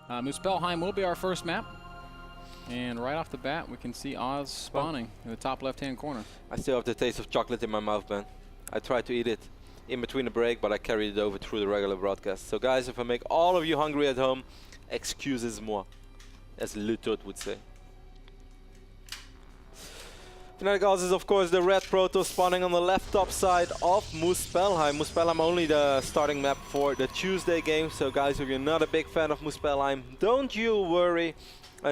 Muspelheim will be our first map. And right off the bat, we can see Oz spawning in the top left-hand corner. I still have the taste of chocolate in my mouth, man. I tried to eat it in between the break, but I carried it over through the regular broadcast. So guys, if I make all of you hungry at home, excuses-moi, as Lutot would say. Fnatic Oz is of course the red Proto spawning on the left top side of Muspelheim. Muspelheim only the starting map for the Tuesday game. So guys, if you're not a big fan of Muspelheim, don't you worry.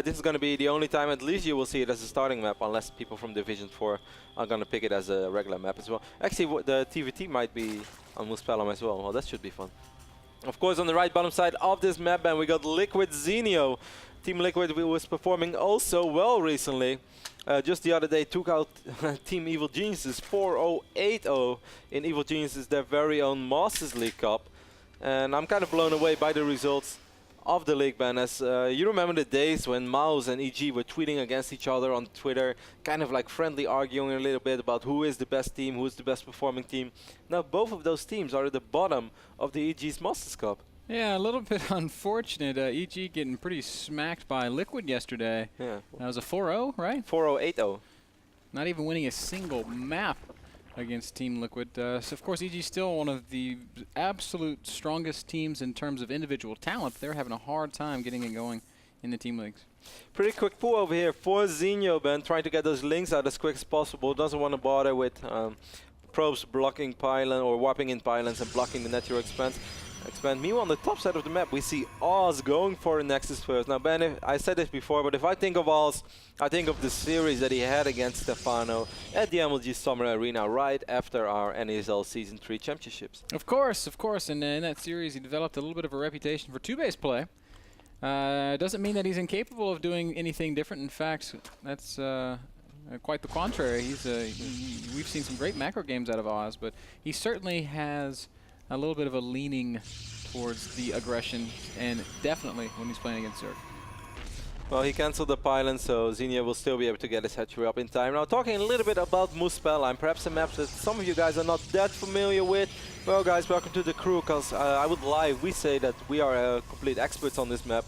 This is going to be the only time at least you will see it as a starting map, unless people from Division 4 are going to pick it as a regular map as well. Actually, the TVT might be on Muspelheim as well. Well, that should be fun. Of course, on the right bottom side of this map, and we got Liquid Zenio. Team Liquid was performing also well recently. Just the other day took out Team Evil Geniuses 4-0-8-0 in Evil Geniuses, their very own Masters League Cup. And I'm kind of blown away by the results of the league, ban, as you remember the days when Mouse and EG were tweeting against each other on Twitter, kind of like friendly arguing a little bit about who is the best team, who is the best performing team. Now both of those teams are at the bottom of the EG's Masters Cup. Yeah, a little bit unfortunate. EG getting pretty smacked by Liquid yesterday. Yeah. That was a 4-0, right? 4-0-8-0. Not even winning a single map against Team Liquid. So of course, EG is still one of the absolute strongest teams in terms of individual talent. They're having a hard time getting it going in the team leagues. Pretty quick pull over here for Zenio, Ben, trying to get those links out as quick as possible. Doesn't want to bother with probes blocking pylon or warping in pylons and blocking the network expand. Meanwhile, on the top side of the map, we see Oz going for a Nexus first. Now, Ben, I said this before, but if I think of Oz, I think of the series that he had against Stefano at the MLG Summer Arena right after our NASL Season 3 championships. Of course. And in that series, he developed a little bit of a reputation for two-base play. Doesn't mean that he's incapable of doing anything different. In fact, that's quite the contrary. We've seen some great macro games out of Oz, but he certainly has a little bit of a leaning towards the aggression, and definitely when he's playing against Zerg. Well, he cancelled the pylon, so Zenio will still be able to get his hatchery up in time. Now, talking a little bit about Muspelheim, perhaps a map that some of you guys are not that familiar with. Well, guys, welcome to the crew, because I would lie if we say that we are complete experts on this map.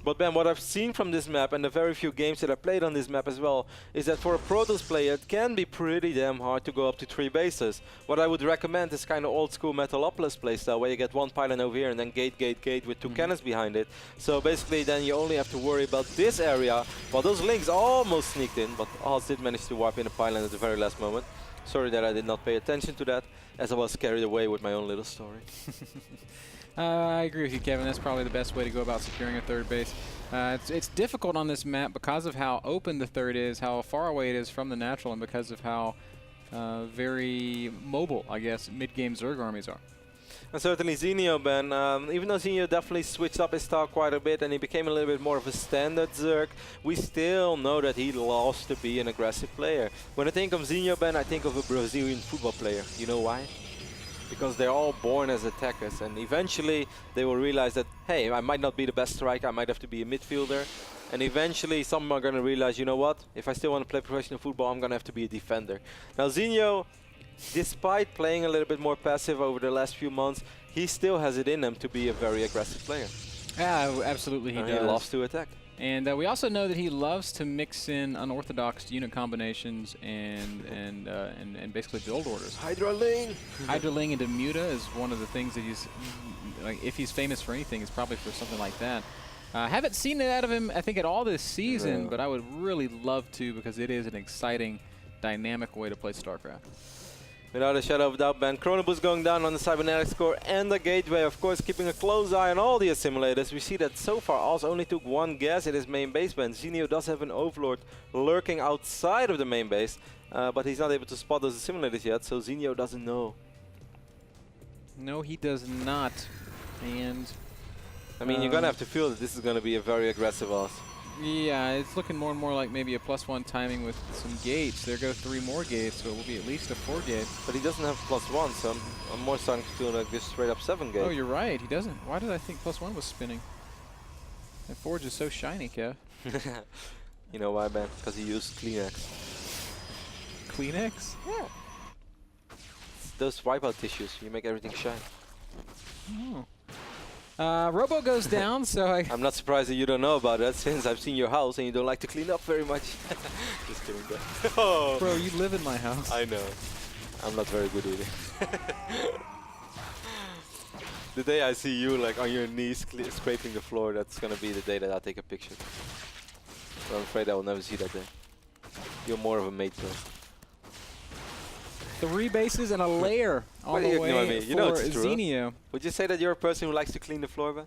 But Ben, what I've seen from this map and the very few games that I played on this map as well, is that for a Protoss player it can be pretty damn hard to go up to 3 bases. What I would recommend is kind of old school Metalopolis playstyle, where you get one pylon over here and then gate with 2 cannons behind it. So basically then you only have to worry about this area. Well, those links almost sneaked in, but Oz did manage to warp in a pylon at the very last moment. Sorry that I did not pay attention to that, as I was carried away with my own little story. I agree with you, Kevin. That's probably the best way to go about securing a third base. It's difficult on this map because of how open the third is, how far away it is from the natural, and because of how very mobile, I guess, mid-game Zerg armies are. And certainly Zenio, Ben, even though Zenio definitely switched up his style quite a bit and he became a little bit more of a standard Zerg, we still know that he loves to be an aggressive player. When I think of Zenio, Ben, I think of a Brazilian football player. You know why? Because they're all born as attackers, and eventually they will realize that, hey, I might not be the best striker, I might have to be a midfielder. And eventually some are going to realize, you know what, if I still want to play professional football, I'm going to have to be a defender. Now Zenio, despite playing a little bit more passive over the last few months, he still has it in him to be a very aggressive player. Yeah, absolutely he does. He loves to attack. And we also know that he loves to mix in unorthodox unit combinations and basically build orders. Hydraling! Hydraling into Muta is one of the things that he's, like, if he's famous for anything, it's probably for something like that. Haven't seen it out of him, I think, at all this season, but I would really love to, because it is an exciting, dynamic way to play StarCraft. Without a shadow of doubt, Ben. Chronoboost going down on the Cybernetics core and the Gateway. Of course, keeping a close eye on all the assimilators. We see that so far Oz only took 1 gas at his main base, Ben. Zenio does have an Overlord lurking outside of the main base, but he's not able to spot those assimilators yet, so Zenio doesn't know. No, he does not. And I mean, you're going to have to feel that this is going to be a very aggressive Oz. Yeah, it's looking more and more like maybe a +1 timing with some gates. There go 3 more gates, so it will be at least a 4 gate. But he doesn't have +1, so I'm more starting to feel like this straight up 7 gate. Oh, you're right. He doesn't. Why did I think +1 was spinning? That Forge is so shiny, Kev. You know why, Ben? Because he used Kleenex. Kleenex? Yeah. It's those wipeout tissues. You make everything shine. Oh. Robo goes down, so I'm not surprised that you don't know about that, since I've seen your house and you don't like to clean up very much. Just kidding. Oh. Bro, you live in my house. I know. I'm not very good either. The day I see you like on your knees scraping the floor, that's gonna be the day that I take a picture. But I'm afraid I will never see that day. You're more of a mate though. 3 bases and a layer on the way you know for it's true. Zenio. Would you say that you're a person who likes to clean the floor, Ben?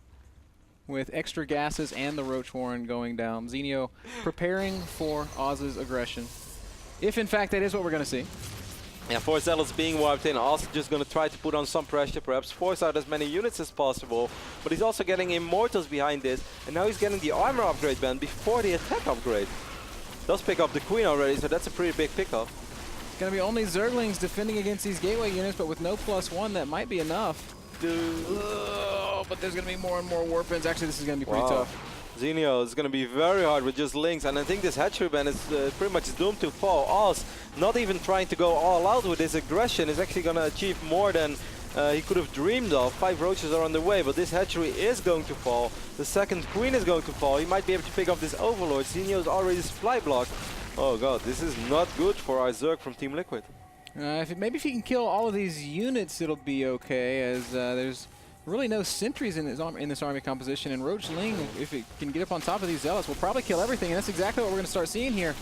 With extra gases and the Roach Warren going down. Zenio preparing for Oz's aggression. If in fact that is what we're going to see. Yeah, 4 zealots being wiped in. Oz just going to try to put on some pressure, perhaps force out as many units as possible. But he's also getting Immortals behind this. And now he's getting the armor upgrade, Ben, before the attack upgrade. Does pick up the Queen already, so that's a pretty big pickup. It's going to be only Zerglings defending against these gateway units, but with no +1, that might be enough. But there's going to be more and more warpins. Actually, this is going to be pretty tough. Zenio is going to be very hard with just links, and I think this hatchery ban is pretty much doomed to fall. Oz, not even trying to go all out with his aggression, is actually going to achieve more than he could have dreamed of. 5 roaches are on the way, but this hatchery is going to fall. The second queen is going to fall. He might be able to pick up this overlord. Zenio is already supply blocked. Oh god, this is not good for our Zerg from Team Liquid. Maybe if he can kill all of these units, it'll be okay, as there's really no sentries in this army composition, and Roach Ling, if it can get up on top of these Zealots, will probably kill everything, and that's exactly what we're going to start seeing here.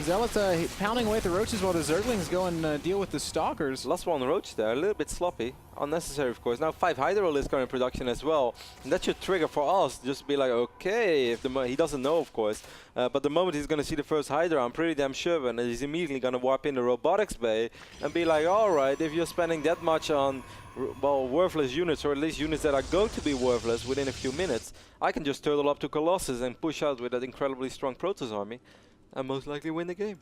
Zealots pounding away at the Roaches while the Zerglings go and deal with the Stalkers. Lost 1 Roach there, a little bit sloppy. Unnecessary, of course. Now 5 Hydrolisk are in production as well. And that should trigger for us, just be like, okay, if he doesn't know, of course. But the moment he's going to see the first Hydra, I'm pretty damn sure, and he's immediately going to warp in the robotics bay and be like, alright, if you're spending that much on worthless units, or at least units that are going to be worthless within a few minutes, I can just turtle up to Colossus and push out with that incredibly strong Protoss army and most likely win the game.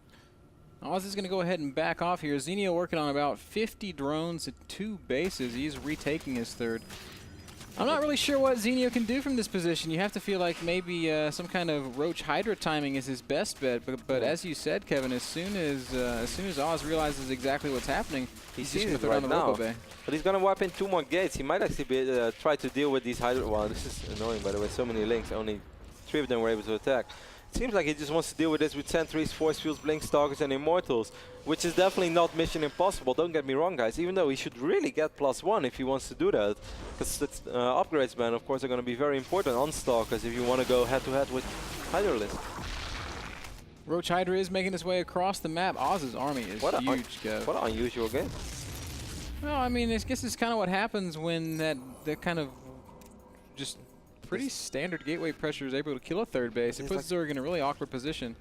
Oz is going to go ahead and back off here. Zenio working on about 50 drones at 2 bases. He's retaking his 3rd. I'm not really sure what Zenio can do from this position. You have to feel like maybe some kind of Roach Hydra timing is his best bet. But as you said, Kevin, as soon as Oz realizes exactly what's happening, he's just going to throw down the Robo Bay. But he's going to wipe in 2 more gates. He might actually be, try to deal with these Hydra. Wow, this is annoying, by the way. So many links. Only 3 of them were able to attack. It seems like he just wants to deal with this with Sentries, Force Fields, Blink Stalkers and Immortals, which is definitely not mission impossible, don't get me wrong guys, even though he should really get +1 if he wants to do that. Because upgrades, man, of course, are going to be very important on Stalkers if you want to go head-to-head with Hydrolisk. Roach Hydra is making his way across the map. Oz's army is huge, Kev. What an unusual game. Well, I mean, I guess it's kind of what happens when that kind of just pretty standard gateway pressure is able to kill a 3rd base. It puts Zerg in a really awkward position.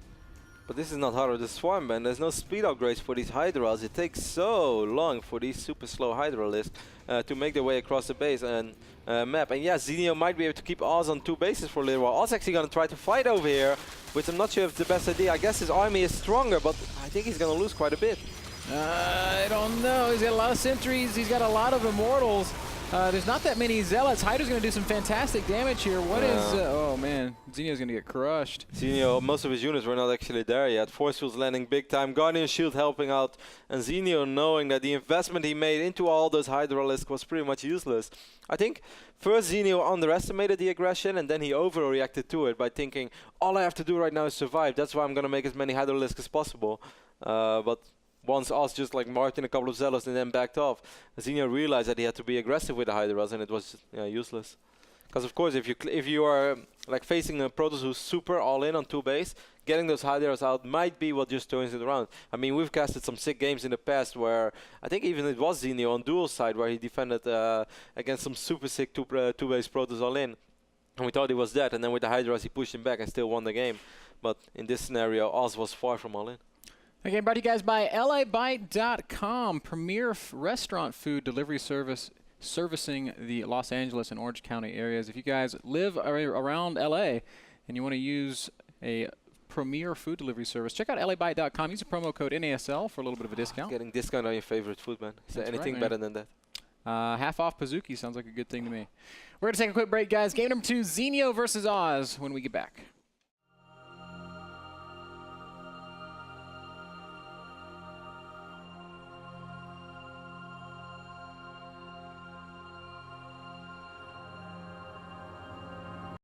But this is not harder to swarm, man. There's no speed upgrades for these Hydras. It takes so long for these super slow Hydralisks to make their way across the base and map. And yeah, Zenio might be able to keep Oz on 2 bases for a little while. Oz actually going to try to fight over here, which I'm not sure if it's the best idea. I guess his army is stronger, but I think he's going to lose quite a bit. I don't know. He's got a lot of sentries. He's got a lot of Immortals. There's not that many Zealots. Hydra's going to do some fantastic damage here. What is... oh, man. Zenio's going to get crushed. Zenio, most of his units were not actually there yet. Force Fields landing big time. Guardian Shield helping out. And Zenio knowing that the investment he made into all those Hydralisks was pretty much useless. I think first Zenio underestimated the aggression and then he overreacted to it by thinking, all I have to do right now is survive. That's why I'm going to make as many Hydralisks as possible. But once Oz just like marked in a couple of Zealots and then backed off, Zenio realized that he had to be aggressive with the Hydras and it was just, useless. Because of course if you are like facing a Protoss who's super all in on 2 base, getting those Hydras out might be what just turns it around. I mean, we've casted some sick games in the past where I think even it was Zenio on dual side where he defended against some super sick 2 base Protoss all in. And we thought he was dead, and then with the Hydras he pushed him back and still won the game. But in this scenario, Oz was far from all in. Again, brought to you guys by LABite.com, premier restaurant food delivery service servicing the Los Angeles and Orange County areas. If you guys live around LA and you want to use a premier food delivery service, check out LABite.com. Use the promo code NASL for a little bit of a discount. Getting discount on your favorite food, man. Is there anything better than that? Half off Pizookie sounds like a good thing to me. We're going to take a quick break, guys. Game number 2, Zenio versus Oz when we get back.